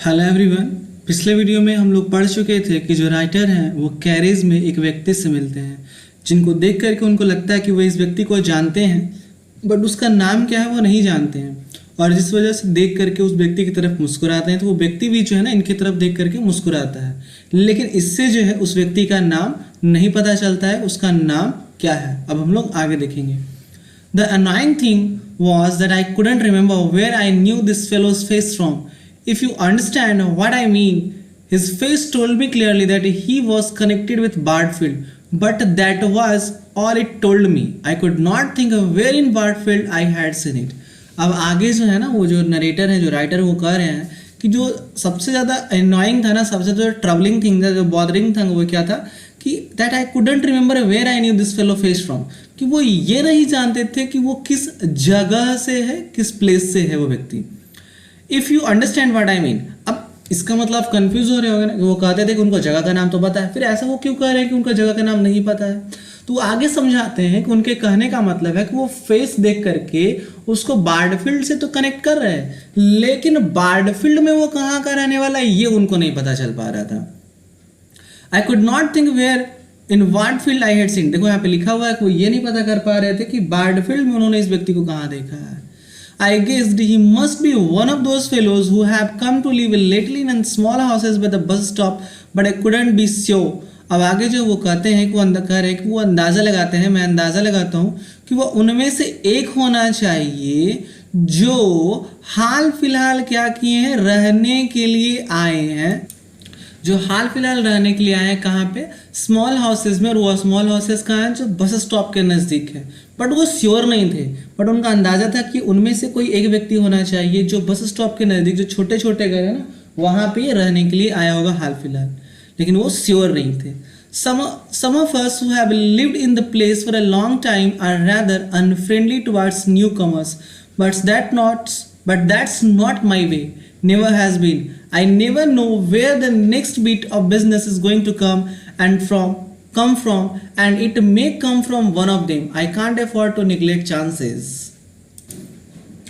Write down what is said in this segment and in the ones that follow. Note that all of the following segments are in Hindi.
Hello everyone. पिछले वीडियो में हम लोग पढ़ चुके थे कि जो राइटर हैं वो कैरेज में एक व्यक्ति से मिलते हैं जिनको देख करके उनको लगता है कि वो इस व्यक्ति को जानते हैं, बट उसका नाम क्या है वो नहीं जानते हैं। और जिस वजह से देख करके उस व्यक्ति की तरफ मुस्कुराते हैं, तो वो व्यक्ति भी जो है ना इनकी तरफ देख करके मुस्कुराता है, लेकिन इससे जो है उस व्यक्ति का नाम नहीं पता चलता है, उसका नाम क्या है। अब हम लोग आगे देखेंगे। The annoying thing was that I couldn't remember where I knew this fellow's face from. If you understand what I mean, his face told me clearly that he was connected with Bardfield, but that was all it told me. I could not think of where in Bardfield I had seen it. अब आगे जो है ना वो जो नरेटर है, जो राइटर, वो कह रहे हैं कि जो सबसे ज़्यादा अनोइंग था ना, सबसे जो ट्रबलिंग थिंग था, जो बॉदरिंग था, वो क्या था कि that I couldn't remember where I knew this fellow face from, कि वो ये नहीं जानते थे कि वो किस जगह से है, किस प्लेस से है वो व्यक्ति। If you understand what I mean, अब इसका मतलब कंफ्यूज हो रहे होंगे ना कि वो कहते थे कि उनको जगह का नाम तो पता है, फिर ऐसा वो क्यों कह रहे हैं कि उनका जगह का नाम नहीं पता है। तो आगे समझाते हैं कि उनके कहने का मतलब है कि वो फेस देख करके उसको बार्डफील्ड से तो कनेक्ट कर रहे हैं, लेकिन बार्डफील्ड में वो कहाँ का रहने वाला है ये उनको नहीं पता चल पा रहा था। I could not think where in Bardfield I had seen, देखो यहाँ पे लिखा हुआ है कि वो ये नहीं पता कर पा रहे थे कि बार्डफील्ड में उन्होंने इस व्यक्ति को कहाँ देखा है। I guessed he must be one of those fellows who have come to live lately in small houses by the bus stop, but I couldn't be sure. अब आगे जो वो कहते हैं कि वो कह रहे हैं कि वो अंदाज़ा लगाते हैं, मैं अंदाज़ा लगाता हूँ कि वो उनमें से एक होना चाहिए जो हाल फिलहाल क्या किए हैं, रहने के लिए आए हैं, जो हाल फिलहाल रहने के लिए आए हैं कहाँ पे, स्मॉल हाउसेज में। और वो स्मॉल हाउसेज कहाँ हैं, जो बस स्टॉप के नज़दीक है। बट वो श्योर नहीं थे, बट उनका अंदाज़ा था कि उनमें से कोई एक व्यक्ति होना चाहिए जो बस स्टॉप के नज़दीक जो छोटे छोटे घर है ना वहाँ पे रहने के लिए आया होगा हाल फिलहाल, लेकिन वो श्योर नहीं थे। Some of us who have lived in the place for a long time are rather unfriendly towards newcomers, but that's not my way. Never has been. I never know where the next bit of business is going to come from, and it may come from one of them. I can't afford to neglect chances.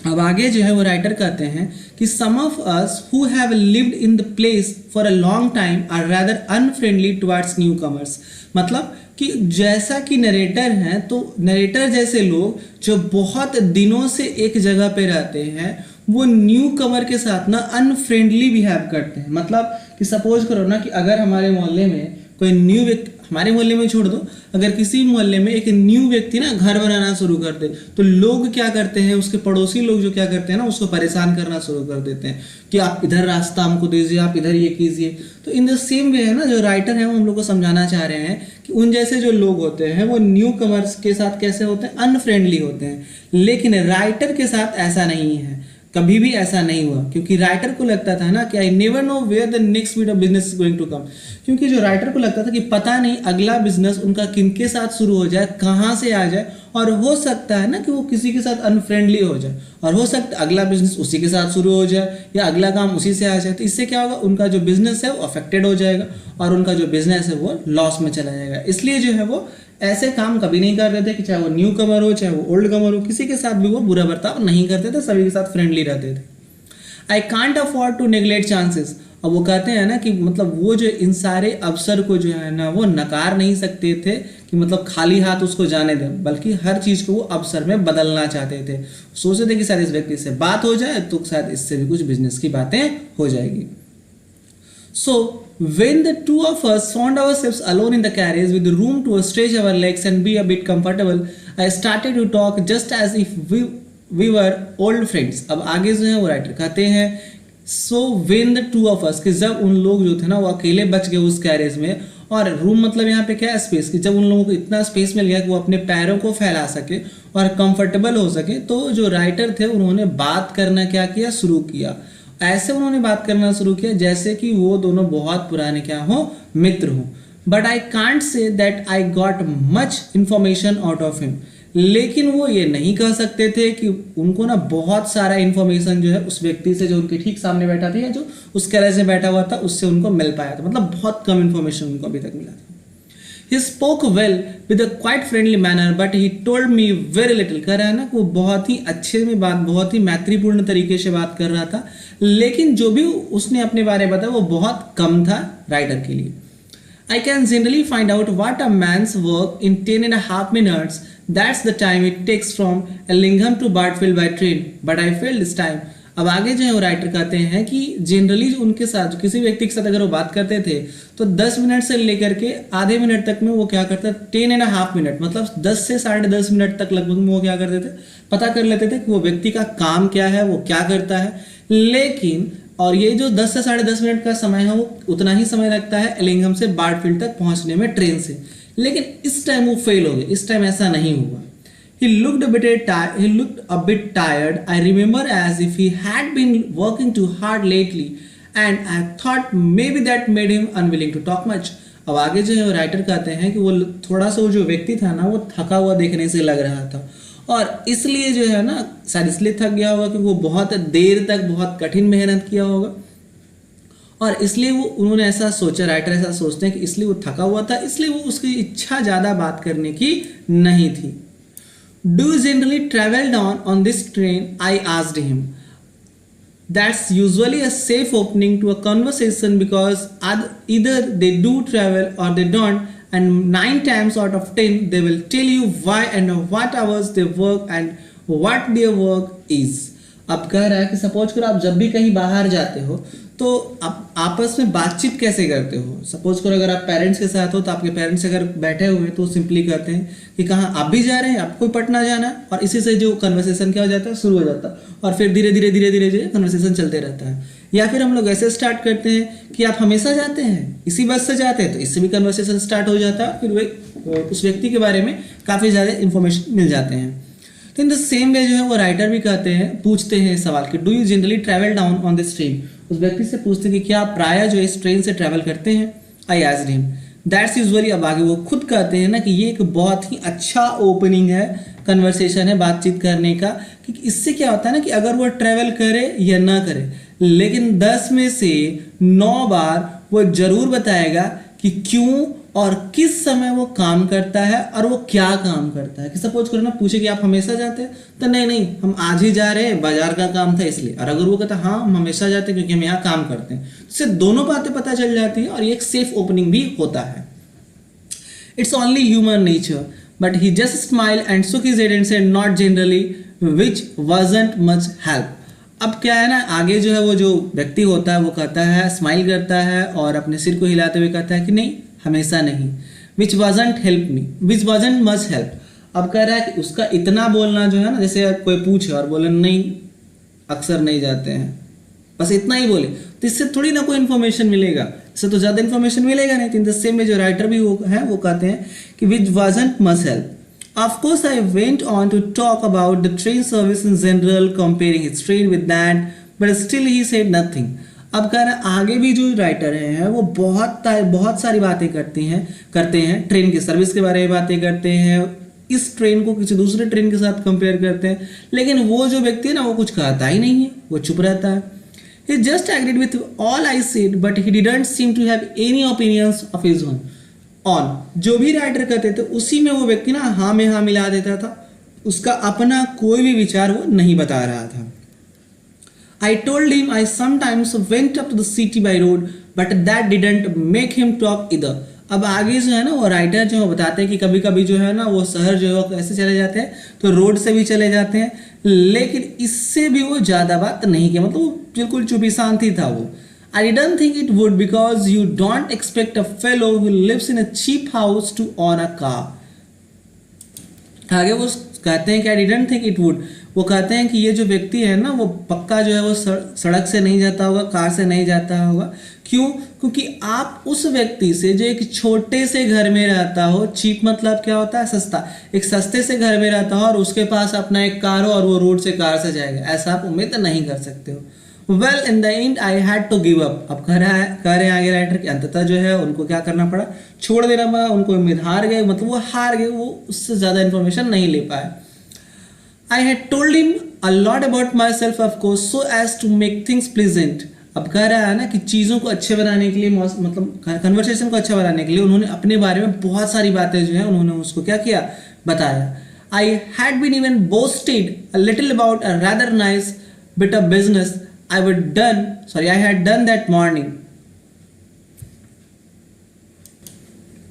अब आगे जो है वो राइटर कहते हैं कि some of us who have lived in the place for a long time are rather unfriendly towards newcomers. मतलब कि जैसा कि नरेटर हैं, तो नरेटर जैसे लोग जो बहुत दिनों से एक जगह पे रहते हैं वो न्यू कमर के साथ ना अनफ्रेंडली बिहेव करते हैं। मतलब कि सपोज करो ना कि अगर हमारे मोहल्ले में कोई न्यू व्यक्ति, हमारे मोहल्ले में छोड़ दो, अगर किसी मोहल्ले में एक न्यू व्यक्ति ना घर बनाना शुरू कर दे, तो लोग क्या करते हैं, उसके पड़ोसी लोग जो क्या करते हैं ना उसको परेशान करना शुरू कर देते हैं कि आप इधर रास्ता हमको दीजिए, आप इधर ये कीजिए। तो इन द सेम वे है ना, जो राइटर है वो हम लोग को समझाना चाह रहे हैं कि उन जैसे जो लोग होते हैं वो न्यू कमर्स के साथ कैसे होते हैं, अनफ्रेंडली होते हैं। लेकिन राइटर के साथ ऐसा नहीं है, कभी भी ऐसा नहीं हुआ, क्योंकि राइटर को लगता था ना कि I never know where the next bit of business is going to come. क्योंकि जो राइटर को लगता था कि पता नहीं अगला बिजनेस उनका किनके साथ शुरू हो जाए, कहाँ से आ जाए, और हो सकता है ना कि वो किसी के साथ अनफ्रेंडली हो जाए, और हो सकता है अगला बिजनेस उसी के साथ शुरू हो जाए या अगला काम उसी से आ जाए। तो इससे क्या होगा, उनका जो बिजनेस है वो अफेक्टेड हो जाएगा और उनका जो बिजनेस है वो लॉस में चला जाएगा। इसलिए जो है वो ऐसे काम कभी नहीं करते थे कि चाहे वो न्यू कमर हो चाहे वो ओल्ड कमर हो, किसी के साथ भी वो बुरा बर्ताव नहीं करते थे, सभी के साथ फ्रेंडली रहते थे। I can't afford to neglect chances. अब वो कहते हैं ना कि मतलब वो जो इन सारे अवसर को जो है ना वो नकार नहीं सकते थे कि मतलब खाली हाथ उसको जाने दें, बल्कि हर चीज़ को वो अवसर में बदलना चाहते थे। सोचते थे कि शायद इस व्यक्ति से बात हो जाए तो शायद इससे भी कुछ बिजनेस की बातें हो जाएगी। So when the two of us found ourselves alone in the carriage with room to stretch our legs and be a bit comfortable, I started to talk just as if we were old friends. अब आगे जो है वो राइटर कहते हैं so when the two of us, कि जब उन लोग जो थे ना वो अकेले बच गए उस कैरेज में, और रूम मतलब यहाँ पे क्या है, स्पेस, कि जब उन लोगों को इतना स्पेस मिल गया कि वो अपने पैरों को फैला सके और कंफर्टेबल हो सके, तो जो राइटर थे उन्होंने बात करना क्या किया, शुरू किया। ऐसे उन्होंने बात करना शुरू किया जैसे कि वो दोनों बहुत पुराने क्या हो, मित्र हो। But I can't say that I got much information out of him, लेकिन वो ये नहीं कह सकते थे कि उनको ना बहुत सारा इंफॉर्मेशन जो है उस व्यक्ति से जो उनके ठीक सामने बैठा था या जो उस कैरेज में बैठा हुआ था उससे उनको मिल पाया था। मतलब बहुत कम इंफॉर्मेशन उनको अभी तक मिला था। He spoke well with a quite friendly manner, but he told me very little. कह रहा है ना कि वो बहुत ही अच्छे में बात, बहुत ही मैत्रीपूर्ण तरीके से बात कर रहा था, लेकिन जो भी उसने अपने बारे में बताया वो बहुत कम था राइटर के लिए. I can generally find out what a man's work in 10.5 minutes. That's the time it takes from Ellingham to Bartfield by train. But I failed this time. अब आगे जो है वो राइटर कहते हैं कि जनरली उनके साथ किसी व्यक्ति के साथ अगर वो बात करते थे तो 10 मिनट से लेकर के आधे मिनट तक में वो क्या करते थे, 10.5 मिनट मतलब 10 से 10.5 मिनट तक लगभग में वो क्या करते थे, पता कर लेते थे कि वो व्यक्ति का काम क्या है, वो क्या करता है. लेकिन और ये जो 10 से 10.5 मिनट का समय है वो उतना ही समय लगता है एलिंघम से बार्टफील्ड तक पहुंचने में ट्रेन से. लेकिन इस टाइम वो फेल हो गए, इस टाइम ऐसा नहीं हुआ. He looked a bit tired. I remember as if he had been working too hard lately, and I thought maybe that made him unwilling to talk much. अब आगे जो है वो राइटर कहते हैं कि वो थोड़ा सा वो जो व्यक्ति था ना वो थका हुआ देखने से लग रहा था, और इसलिए जो है ना शायद इसलिए थक गया होगा कि वो बहुत देर तक बहुत कठिन मेहनत किया होगा, और इसलिए वो उन्होंने ऐसा सोचा, राइटर ऐसा सोचते हैं कि इसलिए वो थका हुआ था, इसलिए वो उसकी इच्छा ज़्यादा बात करने की नहीं थी. Do you generally travel down on this train? I asked him. That's usually a safe opening to a conversation because either they do travel or they don't, and 9 times out of 10 they will tell you why and what hours they work and what their work is. अब कह रहा है कि सपोज करो आप जब भी कहीं बाहर जाते हो तो आप आपस में बातचीत कैसे करते हो. सपोज करो अगर आप पेरेंट्स के साथ हो तो आपके पेरेंट्स अगर बैठे हुए हैं तो सिंपली कहते हैं कि कहाँ आप भी जा रहे हैं, आपको पटना जाना है, और इसी से जो कन्वर्सेशन क्या हो जाता है, शुरू हो जाता है, और फिर धीरे धीरे धीरे धीरे जो कन्वर्सेशन चलते रहता है. या फिर हम लोग ऐसे स्टार्ट करते हैं कि आप हमेशा जाते हैं, इसी बस से जाते हैं, तो इससे भी कन्वर्सेशन स्टार्ट हो जाता है, फिर वे उस व्यक्ति के बारे में काफ़ी ज़्यादा इन्फॉर्मेशन मिल जाते हैं. तो इन द सेम वे जो है वो राइटर भी कहते हैं, पूछते हैं सवाल कि do you generally travel down on this train. उस व्यक्ति से पूछते हैं कि क्या आप प्राय जो इस ट्रेन से ट्रैवल करते हैं. I asked him. That's usually. अब आगे वो खुद कहते हैं ना कि ये एक बहुत ही अच्छा ओपनिंग है, कन्वर्सेशन है, बातचीत करने का, कि इससे क्या होता है ना कि अगर वो ट्रैवल करे या ना करे, लेकिन 10 में से 9 बार वो जरूर बताएगा कि क्यों और किस समय वो काम करता है और वो क्या काम करता है. कि सपोज करो ना पूछे कि आप हमेशा जाते हैं, तो नहीं हम आज ही जा रहे हैं, बाजार का काम था इसलिए. और अगर वो कहता हाँ हम हमेशा जाते हैं क्योंकि हम यहाँ काम करते हैं, इससे दोनों बातें पता चल जाती हैं और ये एक सेफ ओपनिंग भी होता है. It's only human nature. But he just smile and shook his head and said not generally, which wasn't much help. अब क्या है ना, आगे जो है वो जो व्यक्ति होता है वो कहता है, स्माइल करता है और अपने सिर को हिलाते हुए कहता है कि नहीं, हमेशा नहीं. विच wasn't help me, which wasn't much help. अब कह रहा है कि उसका इतना बोलना जो है ना, जैसे कोई पूछे और बोले नहीं अक्सर नहीं जाते हैं, बस इतना ही बोले, तो इससे थोड़ी ना कोई इन्फॉर्मेशन मिलेगा, इससे तो ज़्यादा इन्फॉर्मेशन मिलेगा नहीं. इन द सेम में जो राइटर भी है वो कहते हैं कि विच wasn't much help. Of course, I went on to talk about the train service in general, comparing its train with that, but still he said nothing. अब कह रहा है आगे भी जो राइटर हैं वो बहुत सारी बातें करते हैं ट्रेन की सर्विस के बारे में बातें करते हैं, इस ट्रेन को किसी दूसरे ट्रेन के साथ कंपेयर करते हैं, लेकिन वो जो व्यक्ति है ना वो कुछ कहता ही नहीं है, वो चुप रहता है. He just agreed with all I said, but he didn't seem to have any opinions of his own. जो भी राइटर कहते थे उसी में वो व्यक्ति ना हाँ में हाँ मिला देता था, उसका अपना कोई भी विचार वो नहीं बता रहा था. I told him I sometimes went up to the city by road, but that didn't make him talk either. अब आगे जो है ना वो राइटर जो बताते हैं कि कभी कभी जो है ना वो शहर जो है कैसे चले जाते हैं, तो रोड से भी चले जाते हैं, लेकिन इससे भी वो ज़्यादा बात नहीं किया, मतलब वो बिल्कुल चुप शांति था वो. I didn't think it would because you don't expect a fellow who lives in a cheap house to own a car. आगे वो कहते हैं कि I didn't think it would. वो कहते हैं कि ये जो व्यक्ति है ना वो पक्का जो है वो सड़क से नहीं जाता होगा, कार से नहीं जाता होगा. क्यों? क्योंकि आप उस व्यक्ति से जो एक छोटे से घर में रहता हो, चीप मतलब क्या होता है, सस्ता, एक सस्ते से घर में रहता हो और उसके पास अपना एक कार हो और वो रोड से कार से जाएगा, ऐसा आप उम्मीद नहीं कर सकते हो. Well, in the end, I had to give up. अब कह रहे हैं आगे राइटर कि अंततः जो है उनको क्या करना पड़ा, छोड़ देना पड़ा, उनको उम्मीद हार गए, मतलब वो हार गए, वो उससे ज़्यादा इन्फॉर्मेशन नहीं ले पाए. I had told him a lot about myself, of course, so as to make things pleasant. अब कह रहा है ना कि चीज़ों को अच्छे बनाने के लिए मतलब कन्वर्सेशन को अच्छा बनाने के लिए उन्होंने अपने बारे में बहुत सारी बातें जो है उन्होंने उसको क्या किया, बताया। I had been even boasted a little about a rather nice bit of business I had done that morning.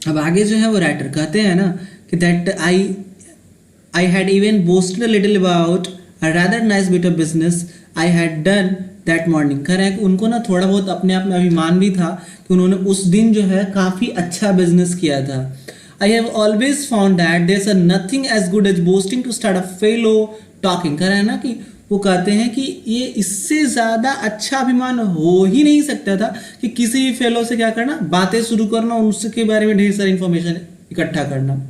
अब आगे जो है वो राइटर कहते हैं ना कि that I had even boasted a little about a rather nice bit of business I had done that morning. कह रहे हैं कि उनको ना थोड़ा बहुत अपने आप में अभिमान भी था कि उन्होंने उस दिन जो है काफ़ी अच्छा बिजनेस किया था। I have always found that there is nothing as good as boasting to start a fellow talking. कह रहे हैं ना कि वो कहते हैं कि ये इससे ज़्यादा अच्छा अभिमान हो ही नहीं सकता था कि किसी भी फेलो से क्या करना, बातें शुरू करना, उसके बारे में ढेर सारी इंफॉर्मेशन इकट्ठा करना।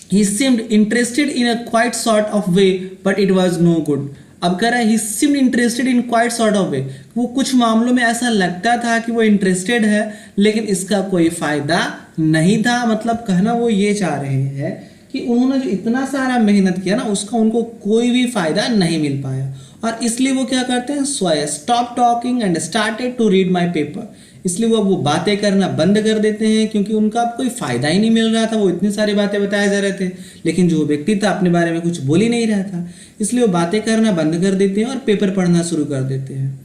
He seemed interested in a quite sort of way, but it was no good. अब कह रहा है he seemed interested in quite sort of way, वो कुछ मामलों में ऐसा लगता था कि वो इंटरेस्टेड है लेकिन इसका कोई फायदा नहीं था। मतलब कहना वो ये चाह रहे हैं कि उन्होंने जो इतना सारा मेहनत किया ना उसका उनको कोई भी फायदा नहीं मिल पाया और इसलिए वो क्या करते हैं, so I stop talking and started to read my paper. इसलिए वो बातें करना बंद कर देते हैं क्योंकि उनका अब कोई फायदा ही नहीं मिल रहा था। वो इतनी सारी बातें बताए जा रहे थे लेकिन जो व्यक्ति था अपने बारे में कुछ बोल ही नहीं रहा था, इसलिए वो बातें करना बंद कर देते हैं और पेपर पढ़ना शुरू कर देते हैं।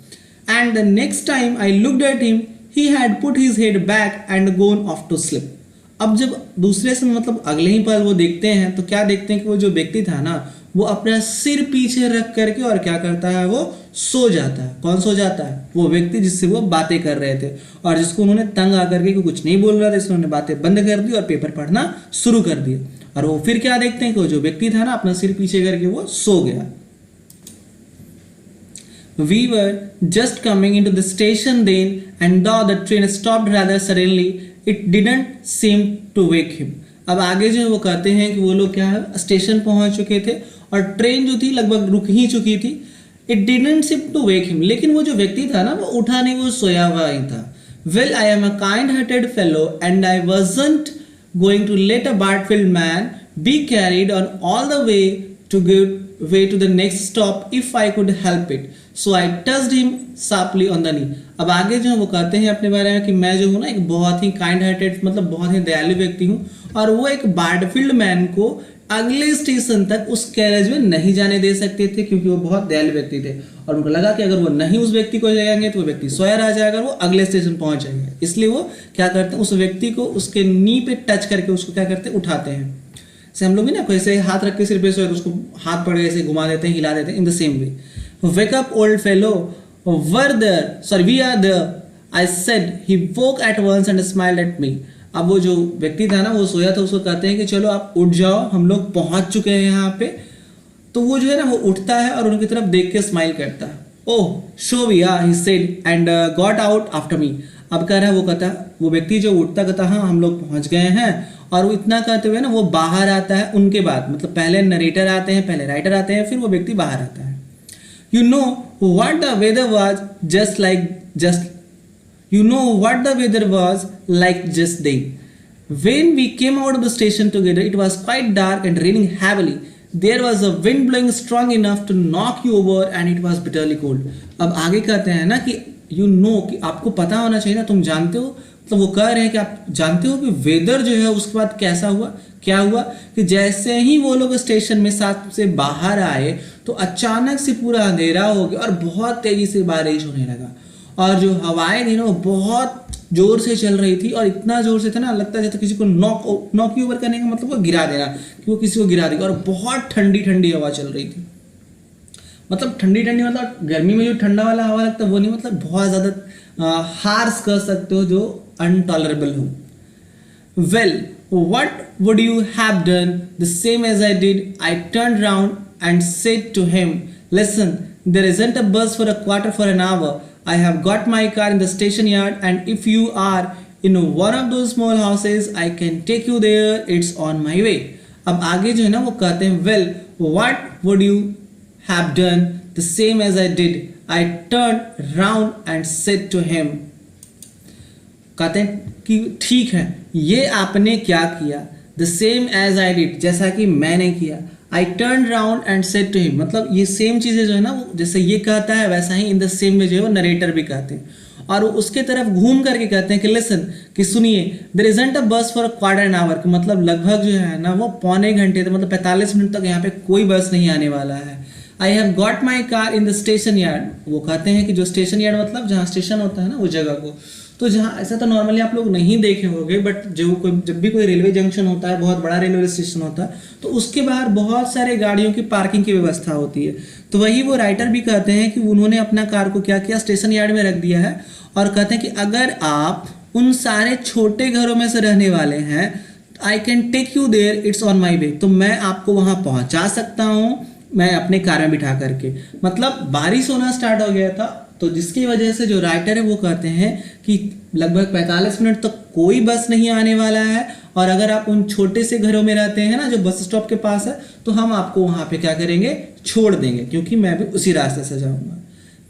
And the next time I looked at him he had put his head back and gone off to sleep. अब जब दूसरे से मतलब अगले ही पल वो देखते हैं तो क्या देखते हैं कि वो जो व्यक्ति था ना वो अपना सिर पीछे रख करके और क्या करता है, वो सो जाता है। कौन सो जाता है? वो व्यक्ति जिससे वो बातें कर रहे थे और जिसको उन्होंने तंग आकर के कुछ नहीं बोल रहा था, इसलिए उन्होंने बातें बंद कर दी और पेपर पढ़ना शुरू कर दिया। और वो फिर क्या देखते हैं कि वो जो व्यक्ति था ना अपना सिर पीछे करके वो सो गया। We were just coming into the station then and though the train stopped rather suddenly it didn't seem to wake him। अब आगे जो वो कहते हैं कि वो लोग क्या है स्टेशन पहुंच चुके थे और ट्रेन जो थी लगभग रुक ही चुकी थी। It didn't seem to wake him, लेकिन वो जो व्यक्ति था ना वो उठा नहीं, वो सोया हुआ ही था। Well, I am a kind-hearted fellow and I wasn't going to let a Bartfield man be carried on all the way to the next stop if I could help it. So I touched him sharply on the knee। अब आगे जो वो कहते हैं अपने बारे में कि मैं जो हूँ ना एक बहुत ही काइंड हार्टेड मतलब बहुत ही दयालु व्यक्ति हूँ और वो एक बार्टफील्ड मैन को अगले स्टेशन तक उस कैरेज में नहीं जाने दे सकते थे क्योंकि वो बहुत दयालु व्यक्ति थे और उनको लगा कि अगर वो नहीं उस व्यक्ति को जाएंगे तो वो व्यक्ति सोया रह जाएगा, वो अगले स्टेशन पहुंच जाएंगे। इसलिए वो क्या करते हैं, उस व्यक्ति को उसके नी पे टच करके उसको क्या करते हैं, उठाते हैं। जैसे हम लोग भी ना कोई ऐसे हाथ रख के सिर पे सोए तो उसको हाथ पकड़ के ऐसे घुमा देते हैं, हिला देते हैं। In the same way wake up old fellow, we are there, I said। He woke at once and smiled at me। अब वो जो व्यक्ति था ना वो सोया था, उसको कहते हैं कि चलो आप उठ जाओ, हम लोग पहुंच चुके हैं यहाँ पे। तो वो जो है ना वो उठता है और उनकी तरफ देख के स्माइल करता है। Oh so we are, he said and got out after me. अब कह रहा है वो कहता, वो व्यक्ति जो उठता कहता हाँ हम लोग पहुंच गए हैं और वो इतना कहते हुए ना वो बाहर आता है उनके बाद, मतलब पहले नरेटर आते हैं, पहले राइटर आते हैं, फिर वो व्यक्ति बाहर आता है। You know what the weather was like just then. When we came out of the station together, it was quite dark and raining heavily. There was a wind blowing strong enough to knock you over and it was bitterly cold। अब आगे कहते हैं ना कि you know कि आपको पता होना चाहिए ना, तुम जानते हो। तो वो कह रहे हैं कि आप जानते हो कि वेदर जो है उसके बाद कैसा हुआ, क्या हुआ कि जैसे ही वो लोग स्टेशन में साथ से बाहर आए तो अचानक से पूरा अंधेरा हो गया और बहुत तेजी से बारिश होने लगा और जो हवाएं थी ना वो बहुत जोर से चल रही थी और इतना जोर से था ना लगता जैसे किसी को नॉक ओवर करने का मतलब वो गिरा देना, कि वो किसी को गिरा देगा। और बहुत ठंडी ठंडी हवा चल रही थी, मतलब ठंडी ठंडी मतलब गर्मी में जो ठंडा वाला हवा लगता है वो नहीं, मतलब बहुत ज़्यादा हार्श कर सकते हो, जो अनटॉलरेबल हो। Well what would you have done? The same as I did, I turned round and said to him, listen, there isn't a bus for a quarter for an hour. I have got my car in the station yard and if you are in one of those small houses, I can take you there. It's on my way। अब आगे जो है ना वो कहते हैं well, what would you have done? The same as I did, I turned round and said to him। कहते हैं कि ठीक है, ये आपने क्या किया। The same as I did, जैसा कि मैंने किया। I turn round and said to him, मतलब ये सेम चीज़ें जो है ना, वो जैसे ये कहता है वैसा ही इन द सेम में जो है वो नरेटर भी कहते हैं, और उसके तरफ घूम करके कहते हैं कि लिसन, कि सुनिए, देयर इजंट अ बस for a quarter an hour, मतलब लगभग जो है ना वो पौने घंटे तक, मतलब 45 मिनट तक यहाँ पे कोई बस नहीं आने वाला है। I have got my car in the station yard, वो कहते हैं कि जो स्टेशन यार्ड मतलब जहाँ स्टेशन होता है ना, वो जगह को, तो जहाँ ऐसा तो नॉर्मली आप लोग नहीं देखे होंगे, बट जब भी कोई रेलवे जंक्शन होता है, बहुत बड़ा रेलवे स्टेशन होता है, तो उसके बाहर बहुत सारे गाड़ियों की पार्किंग की व्यवस्था होती है। तो वही वो राइटर भी कहते हैं कि उन्होंने अपना कार को क्या किया, स्टेशन यार्ड में रख दिया है, और कहते हैं कि अगर आप उन सारे छोटे घरों में से रहने वाले हैं, I can take you there, it's on my way, तो मैं आपको वहाँ पहुँचा सकता हूँ मैं अपने कार में बिठा करके। मतलब बारिश होना स्टार्ट हो गया था, तो जिसकी वजह से जो राइटर है वो कहते हैं कि लगभग 45 मिनट तक कोई बस नहीं आने वाला है, और अगर आप उन छोटे से घरों में रहते हैं ना जो बस स्टॉप के पास है, तो हम आपको वहाँ पे क्या करेंगे, छोड़ देंगे, क्योंकि मैं भी उसी रास्ते से जाऊँगा।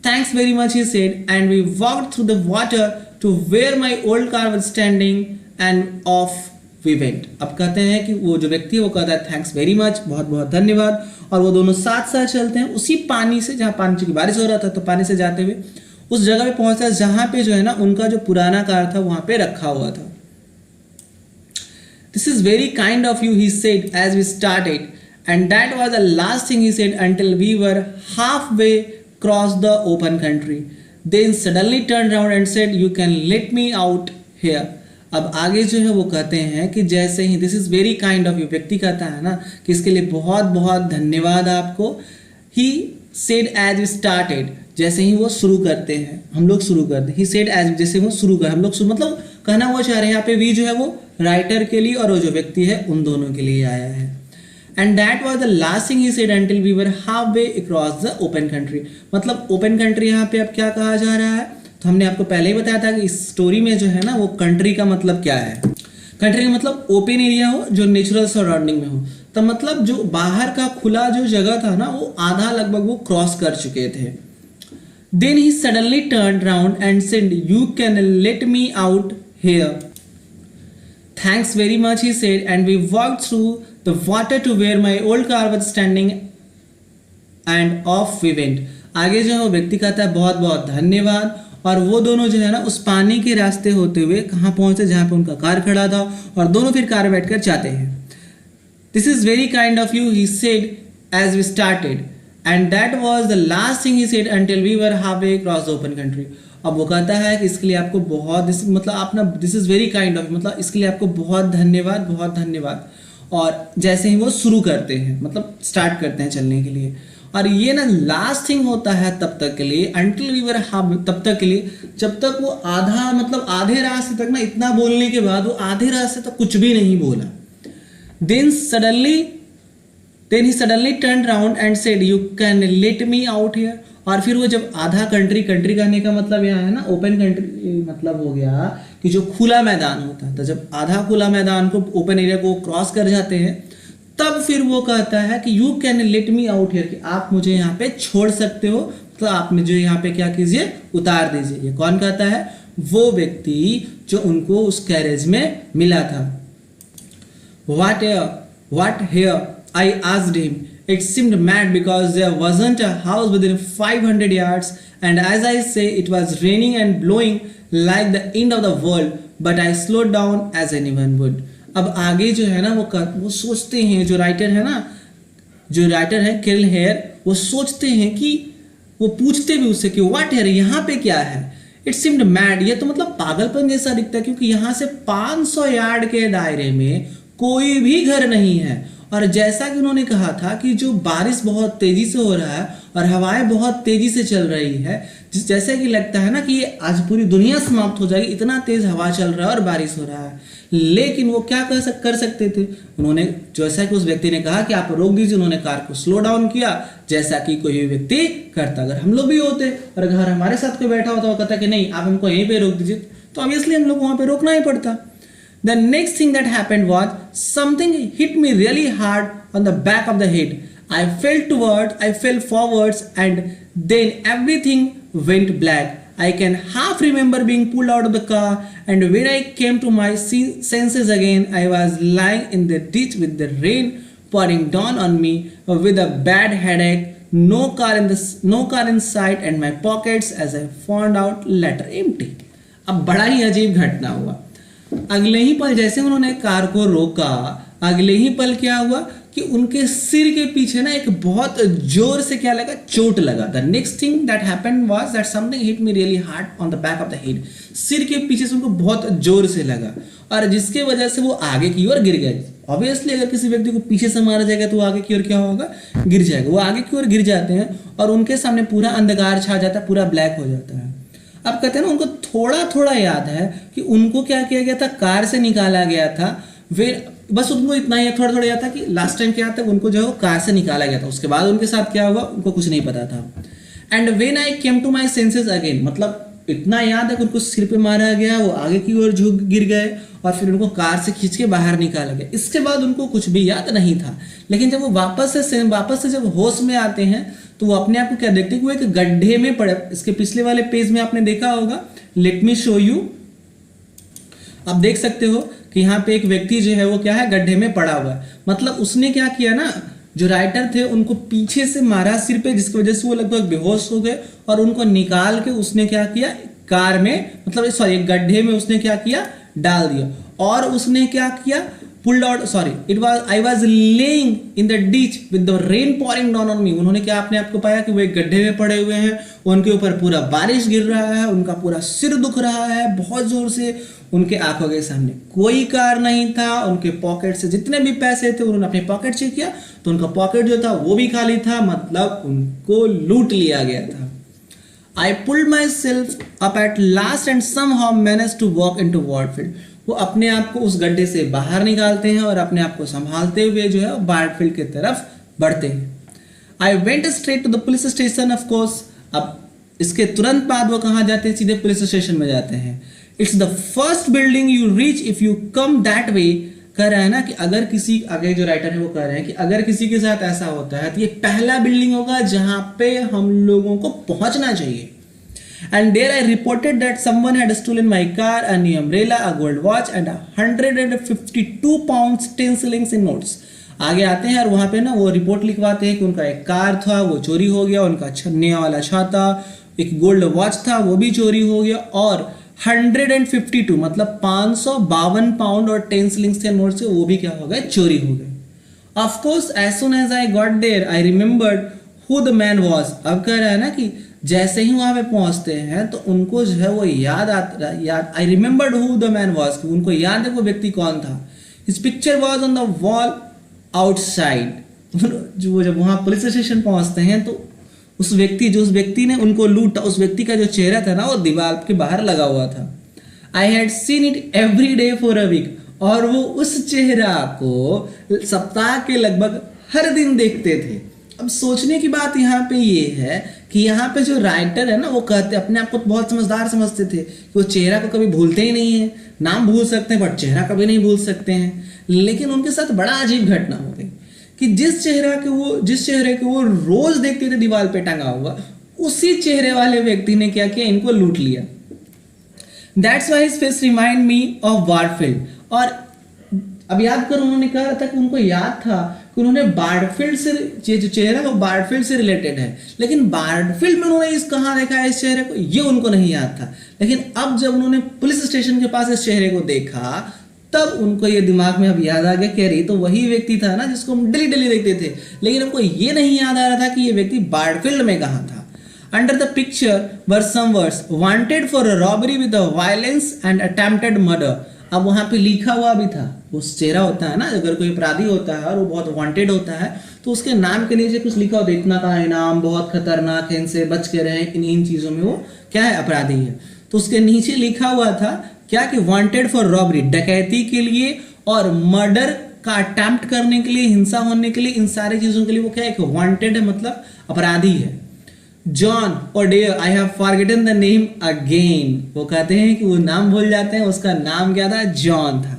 Thanks very much he said and we walked through the water to where my old car was standing and off we went. अब कहते हैं कि वो जो व्यक्ति है वो कहता है थैंक्स वेरी मच, बहुत बहुत धन्यवाद, और वो दोनों साथ साथ चलते हैं उसी पानी से, जहाँ पानी की बारिश हो रहा था, तो पानी से जाते हुए उस जगह पे पहुंचता है जहाँ पे जो है ना उनका जो पुराना कार था वहाँ पे रखा हुआ था। This is very kind of you, he said as we started, and that was the last thing he said until we were half way cross the open country, then suddenly turn round and said you can let me out here. अब आगे जो है वो कहते हैं कि जैसे ही, this is very kind of you, व्यक्ति कहता है ना कि इसके लिए बहुत बहुत धन्यवाद आपको। He said as we started, जैसे ही वो शुरू करते हैं, हम लोग शुरू करते हैं, ही सेड एज, जैसे वो शुरू कर, हम लोग शुरू, मतलब कहना वो चाह रहे हैं यहाँ पे वी जो है वो राइटर के लिए और वो जो व्यक्ति है उन दोनों के लिए आया है। And that was the last thing he said until we were half way across the open country, मतलब ओपन कंट्री यहाँ पे अब क्या कहा जा रहा है, तो हमने आपको पहले ही बताया था कि इस स्टोरी में जो है ना वो कंट्री का मतलब क्या है, कंट्री का मतलब ओपन एरिया हो जो नेचुरल सराउंडिंग में हो, तो मतलब जो बाहर का खुला जो जगह था ना वो आधा लगभग वो क्रॉस कर चुके थे। Then he suddenly turn round and said you can let me out here, thanks very much he said and we walked through the water to where my old car was standing and off we went. आगे जो है वो व्यक्ति कहता है बहुत बहुत धन्यवाद, और वो दोनों जो है ना उस पानी के रास्ते होते हुए कहाँ पहुंचे, जहाँ पे उनका कार खड़ा था, और दोनों फिर कार में बैठकर जाते हैं। This is very kind of you, he said as we started, and that was the last thing he said until we were half way cross the open country. अब वो कहता है कि इसके लिए आपको बहुत, मतलब आप ना, this is very kind of, मतलब इसके लिए आपको बहुत धन्यवाद, बहुत धन्यवाद। और जैसे ही वो शुरू करते हैं, मतलब स्टार्ट करते हैं चलने के लिए, और ये ना लास्ट थिंग होता है तब तक के लिए, अंटिल वी वर हाफ, तब तक के लिए जब तक वो आधा, मतलब आधे रास्ते तक ना, इतना बोलने के बाद वो आधे रास्ते तक कुछ भी नहीं बोला। Then he suddenly turn round and said you can let me out here, और फिर वो जब आधा कंट्री कहने का मतलब यहाँ है ना ओपन कंट्री, मतलब हो गया कि जो खुला मैदान होता है, तो जब आधा खुला मैदान को, ओपन एरिया को क्रॉस कर जाते हैं, तब फिर वो कहता है कि you can let me out here, कि आप मुझे यहाँ पे छोड़ सकते हो, तो आप मुझे यहाँ पे क्या कीजिए, उतार दीजिए। ये कौन कहता है, वो व्यक्ति जो उनको उस कैरेज में मिला था। What here? I asked him. It seemed mad because there wasn't a house within 500 yards, and as I say, it was raining and blowing like the end of the world, but I slowed down as anyone would. अब आगे जो है ना वो सोचते हैं, जो राइटर है केरल हेयर, वो सोचते हैं कि वो पूछते भी उससे कि व्हाट हेयर, यहाँ पे क्या है। इट सिम्ड मैड, ये तो मतलब पागलपन जैसा दिखता है, क्योंकि यहाँ से 500 यार्ड के दायरे में कोई भी घर नहीं है, और जैसा कि उन्होंने कहा था कि जो बारिश बहुत तेजी से हो रहा है और हवाएं बहुत तेजी से चल रही है, जैसे कि लगता है ना कि ये आज पूरी दुनिया समाप्त हो जाएगी, इतना तेज हवा चल रहा है और बारिश हो रहा है। लेकिन वो क्या कर सकते थे, उन्होंने, जैसा कि उस व्यक्ति ने कहा कि आप रोक दीजिए, उन्होंने कार को स्लो डाउन किया, जैसा कि कोई भी व्यक्ति करता। अगर हम लोग भी होते और अगर हमारे साथ कोई बैठा होता, वो कहता कि नहीं आप हमको यहीं पे रोक दीजिए, तो ऑब्वियसली हम लोग को वहां पे रोकना ही पड़ता। The next thing that happened was something hit me really hard on the back of the head. I fell forwards, and then everything went black. I can half remember being pulled out of the car, and when I came to my senses again, I was lying in the ditch with the rain pouring down on me with a bad headache, no car in sight, and my pockets as I found out later empty. अब बड़ा ही अजीब घटना हुआ। अगले ही पल जैसे उन्होंने कार को रोका, अगले ही पल क्या हुआ कि उनके सिर के पीछे ना एक बहुत जोर से क्या लगा, चोट लगा। The next thing that happened was that something hit me really hard on the back of the head. सिर के पीछे से उनको बहुत जोर से लगा और जिसके वजह से वो आगे की ओर गिर गए। ऑब्वियसली अगर किसी व्यक्ति को पीछे से मारा जाएगा तो आगे की ओर क्या होगा, गिर जाएगा। वो आगे की ओर गिर जाते हैं और उनके सामने पूरा अंधकार छा जाता है, पूरा ब्लैक हो जाता है। अब कहते हैं ना उनको थोड़ा थोड़ा याद है कि उनको क्या किया गया था, कार से निकाला गया था। फिर बस उनको इतना ही थोड़ा थोड़ा याद था कि लास्ट टाइम क्या था, उनको जो है कार से निकाला गया था। उसके बाद उनके साथ क्या हुआ उनको कुछ नहीं पता था। And when I came to my senses again, मतलब इतना याद है कि उनको सिर पे मारा गया, वो आगे की ओर झुक गिर गए और फिर उनको कार से खींच के बाहर निकाला गया। इसके बाद उनको कुछ भी याद नहीं था। लेकिन जब वो वापस से जब होश में आते हैं तो वो अपने आप को क्या देखते हैं कि वो एक गड्ढे में पड़े। इसके पिछले वाले पेज में आपने देखा होगा, लेट मी शो यू। आप देख सकते हो कि यहाँ पे एक व्यक्ति जो है वो क्या है, गड्ढे में पड़ा हुआ है। मतलब उसने क्या किया ना, जो राइटर थे उनको पीछे से मारा सिर पे, जिसकी वजह से वो लगभग बेहोश हो गए और उनको निकाल के उसने क्या किया, कार में, मतलब सॉरी गड्ढे में उसने क्या किया, डाल दिया। और उसने क्या किया, pulled out, sorry it was I was laying in the ditch with the rain pouring down on me. उन्होंने क्या अपने आप को पाया कि वो एक गड्ढे में पड़े हुए हैं, उनके ऊपर पूरा बारिश गिर रहा है, उनका पूरा सिर दुख रहा है बहुत जोर से। उनके आंखों के सामने कोई कार नहीं था, उनके पॉकेट से जितने भी पैसे थे उन्होंने अपने पॉकेट चेक किया तो उनका पॉकेट जो था वो भी खाली था, मतलब उनको लूट लिया गया था। I pulled myself up at last and somehow managed to walk into Wardfield. वो अपने आप को उस गड्ढे से बाहर निकालते हैं और अपने आप को संभालते हुए जो है वार्डफील्ड की तरफ बढ़ते हैं। I went straight to the police station of course. अब इसके तुरंत बाद वो कहाँ जाते हैं, सीधे पुलिस स्टेशन में जाते हैं। It's the first building you reach if you come that way. कह रहा है ना कि अगर किसी, आगे जो राइटर है वो कह रहे हैं कि अगर किसी के साथ ऐसा होता है तो ये पहला बिल्डिंग होगा जहां पे हम लोगों को पहुंचना चाहिए। And there I reported that someone had stolen my car, a new umbrella, a gold watch and 152 pounds 10 shillings in notes. आगे आते हैं और वहां पे ना वो रिपोर्ट लिखवाते हैं कि उनका एक कार था वो चोरी हो गया, उनका छन्ने वाला छाता, एक गोल्ड वॉच था वो भी चोरी हो गया और 152 मतलब 552 पाउंड और 10 shillings के नोट से वो भी क्या हो गए, चोरी हो गए। Of course, as soon as I got there, I remembered who the man was. अब कह रहा है ना कि जैसे ही वहां पे पहुंचते हैं तो उनको जो है वो याद I remembered who the man was, कि उनको याद है वो व्यक्ति कौन था। His picture was on the wall outside. जो जब वहां पुलिस स्टेशन पहुंचते हैं तो उस व्यक्ति ने उनको लूटा, उस व्यक्ति का जो चेहरा था ना वो दीवार के बाहर लगा हुआ था। I had seen it every day for a week. और वो उस चेहरा को सप्ताह के लगभग हर दिन देखते थे। अब सोचने की बात यहाँ पे ये है कि यहाँ पे जो राइटर है ना वो कहते अपने आप को बहुत समझदार समझते थे कि वो चेहरा को कभी भूलते ही नहीं है। नाम भूल सकते हैं बट चेहरा कभी नहीं भूल सकते हैं। लेकिन उनके साथ बड़ा अजीब घटना हो गई कि जिस चेहरे को वो रोज देखते थे दीवार पे टंगा हुआ, उसी चेहरे वाले व्यक्ति ने क्या किया, इनको लूट लिया। That's why his face remind me of Wardfield. और अब याद करो, उन्होंने कहा था कि उनको याद था कि उन्होंने बार्डफील्ड से, ये जो चेहरा है वो बार्डफील्ड से रिलेटेड है, लेकिन बार्डफील्ड में उन्होंने इस कहाँ देखा है इस चेहरे को, ये उनको नहीं याद था। लेकिन अब जब उन्होंने पुलिस स्टेशन के पास इस चेहरे को देखा तब उनको ये दिमाग में अब याद आ गया कि अरे तो वही व्यक्ति था ना जिसको हम डेली देखते थे, लेकिन हमको ये नहीं याद आ रहा था कि ये व्यक्ति बार्डफील्ड में कहाँ था। Under the picture were some words, wanted for a robbery with a violence and attempted murder. अब वहां पे लिखा हुआ भी था, वो चेहरा होता है ना, अगर कोई अपराधी होता है और वो बहुत वांटेड होता है तो उसके नाम के नीचे कुछ लिखा होता है, इतना का इनाम, बहुत खतरनाक है, इनसे बच के रहें, इन चीजों में वो क्या है, अपराधी है। तो उसके नीचे लिखा हुआ था क्या कि वांटेड फॉर रॉबरी, डकैती के लिए और मर्डर का अटेम्प्ट करने के लिए, हिंसा होने के लिए, इन सारी चीजों के लिए वो क्या है, वांटेड है, मतलब अपराधी है। जॉन और dear I have forgotten the name again, वो कहते हैं कि वो नाम भूल जाते हैं, उसका नाम क्या था, जॉन था।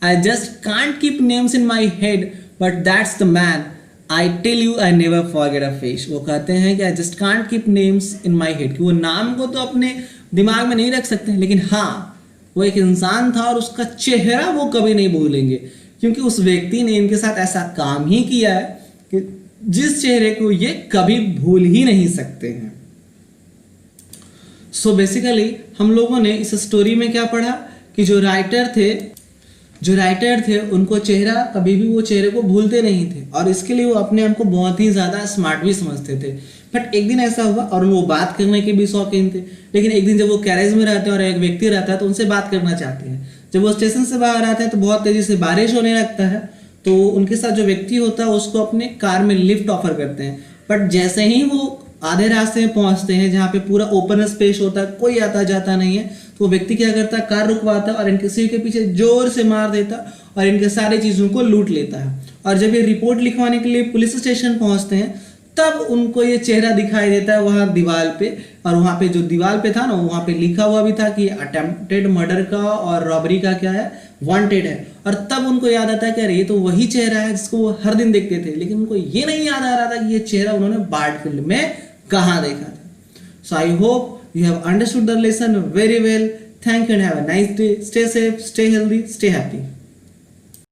I just can't keep names in my head but that's the man, I tell you I never forget a face. वो कहते हैं कि I just can't keep names in my head, कि वो नाम को तो अपने दिमाग में नहीं रख सकते, लेकिन हाँ वो एक इंसान था और उसका चेहरा वो कभी नहीं भूलेंगे, क्योंकि उस व्यक्ति ने इनके साथ ऐसा काम ही किया है कि जिस चेहरे को ये कभी भूल ही नहीं सकते हैं। सो बेसिकली हम लोगों ने इस स्टोरी में क्या पढ़ा कि जो राइटर थे उनको चेहरा कभी भी वो चेहरे को भूलते नहीं थे, और इसके लिए वो अपने आप को बहुत ही ज़्यादा स्मार्ट भी समझते थे। बट एक दिन ऐसा हुआ, और वो बात करने के भी शौकीन थे, लेकिन एक दिन जब वो कैरेज में रहते हैं और एक व्यक्ति रहता है तो उनसे बात करना चाहते हैं। जब वो स्टेशन से बाहर आते हैं तो बहुत तेज़ी से बारिश होने लगता है, तो उनके साथ जो व्यक्ति होता है उसको अपने कार में लिफ्ट ऑफर करते हैं। बट जैसे ही वो आधे रास्ते में पहुंचते हैं जहाँ पे पूरा ओपन स्पेस होता है, कोई आता जाता नहीं है, तो वो व्यक्ति क्या करता है, कार रुकवाता है और इनके सिर के पीछे जोर से मार देता और इनके सारी चीज़ों को लूट लेता है। और जब ये रिपोर्ट लिखवाने के लिए पुलिस स्टेशन पहुंचते हैं तब उनको ये चेहरा दिखाई देता है वहाँ दीवार पे, और वहाँ पे जो दीवार पे था ना वहाँ पे लिखा हुआ भी था कि अटेम्प्टेड मर्डर का और रॉबरी का क्या है, वांटेड है। और तब उनको याद आता है कि अरे ये तो वही चेहरा है जिसको वो हर दिन देखते थे, लेकिन उनको ये नहीं याद आ रहा था कि ये चेहरा उन्होंने बार्ड फिल्म में कहाँ देखा था। So I hope you have understood the lesson very well. Thank you and have a nice day. Stay safe, stay healthy, stay happy.